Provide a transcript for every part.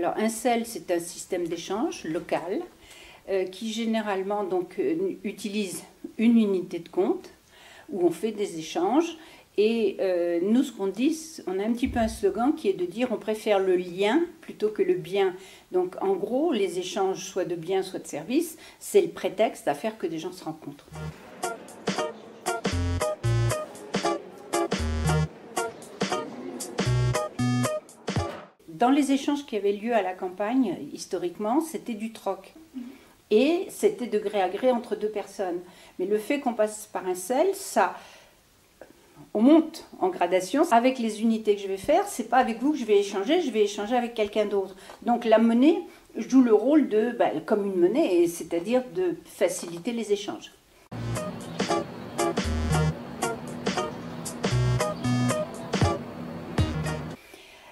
Alors un CEL, c'est un système d'échange local qui généralement donc, utilise une unité de compte où on fait des échanges. Et nous, ce qu'on dit, on a un petit peu un slogan qui est de dire on préfère le lien plutôt que le bien. Donc en gros, les échanges, soit de biens, soit de services, c'est le prétexte à faire que des gens se rencontrent. Dans les échanges qui avaient lieu à la campagne, historiquement, c'était du troc. Et c'était de gré à gré entre deux personnes. Mais le fait qu'on passe par un CEL, on monte en gradation. Avec les unités que je vais faire, c'est pas avec vous que je vais échanger avec quelqu'un d'autre. Donc la monnaie joue le rôle de, comme une monnaie, c'est-à-dire de faciliter les échanges.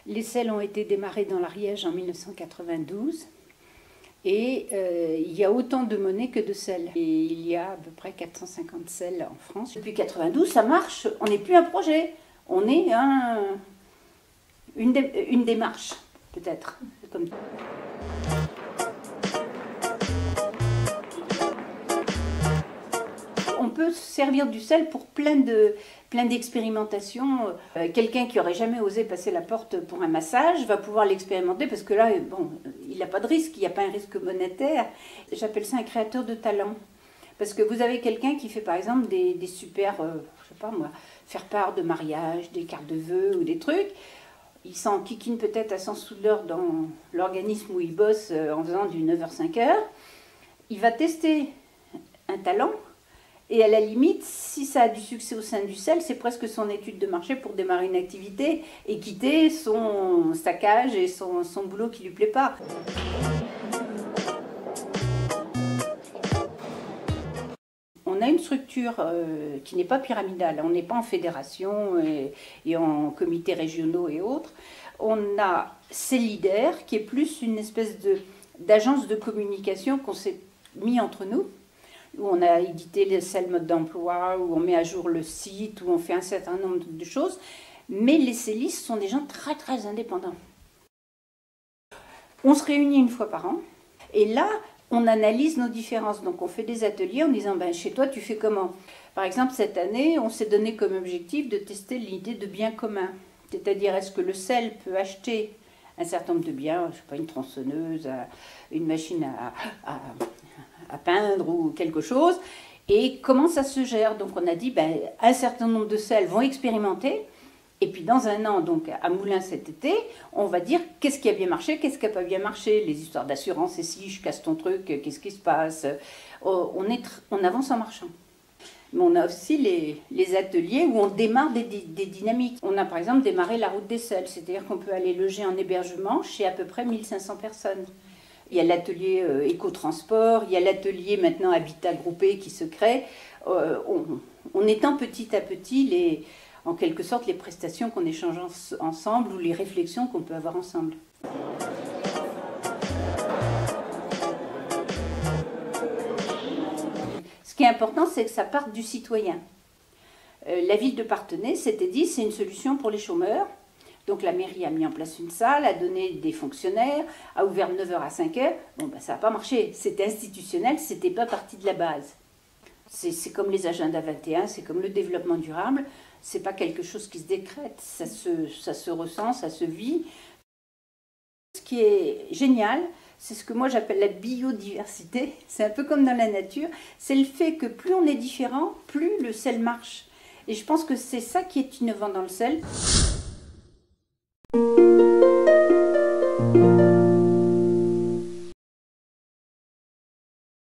Les CEL ont été démarrés dans l'Ariège en 1992 et il y a autant de monnaies que de CEL. Et il y a à peu près 450 CEL en France. Depuis 1992, ça marche, on n'est plus un projet, on est une démarche, peut-être. On peut se servir du CEL pour plein d'expérimentations. Quelqu'un qui n'aurait jamais osé passer la porte pour un massage va pouvoir l'expérimenter parce que là, bon, il n'a pas de risque, il n'y a pas un risque monétaire. J'appelle ça un créateur de talent. Parce que vous avez quelqu'un qui fait par exemple des super, je sais pas moi, faire part de mariage, des cartes de vœux ou des trucs. Il s'enquiquine peut-être à 100 sous de l'heure dans l'organisme où il bosse en faisant du 9h-5h. Il va tester un talent. Et à la limite, si ça a du succès au sein du CEL, c'est presque son étude de marché pour démarrer une activité et quitter son saccage et son boulot qui ne lui plaît pas. On a une structure qui n'est pas pyramidale, on n'est pas en fédération et en comités régionaux et autres. On a CELIDER qui est plus une espèce d'agence de communication qu'on s'est mis entre nous, où on a édité les CEL mode d'emploi, où on met à jour le site, où on fait un certain nombre de choses. Mais les CEListes sont des gens très très indépendants. On se réunit une fois par an, et là, on analyse nos différences. Donc on fait des ateliers en disant, chez toi, tu fais comment? Par exemple, cette année, on s'est donné comme objectif de tester l'idée de bien commun. C'est-à-dire, est-ce que le CEL peut acheter un certain nombre de biens, je sais pas, une tronçonneuse, une machine à peindre ou quelque chose, et comment ça se gère. Donc on a dit, un certain nombre de CEL vont expérimenter, et puis dans un an, donc à Moulins cet été, on va dire qu'est-ce qui a bien marché, qu'est-ce qui n'a pas bien marché, les histoires d'assurance, et si je casse ton truc, qu'est-ce qui se passe. On avance en marchant. Mais on a aussi les ateliers où on démarre des dynamiques. On a par exemple démarré la route des CEL, c'est-à-dire qu'on peut aller loger en hébergement chez à peu près 1500 personnes. Il y a l'atelier éco-transport, il y a l'atelier maintenant habitat groupé qui se crée. On étend petit à petit, en quelque sorte, les prestations qu'on échange ensemble ou les réflexions qu'on peut avoir ensemble. Ce qui est important, c'est que ça parte du citoyen. La ville de Parthenay s'était dit, c'est une solution pour les chômeurs. Donc la mairie a mis en place une salle, a donné des fonctionnaires, a ouvert de 9h à 5h. Bon, ça n'a pas marché. C'était institutionnel, c'était pas partie de la base. C'est comme les agendas 21, c'est comme le développement durable. C'est pas quelque chose qui se décrète, ça se ressent, ça se vit. Ce qui est génial, c'est ce que moi j'appelle la biodiversité. C'est un peu comme dans la nature. C'est le fait que plus on est différent, plus le CEL marche. Et je pense que c'est ça qui est innovant dans le CEL.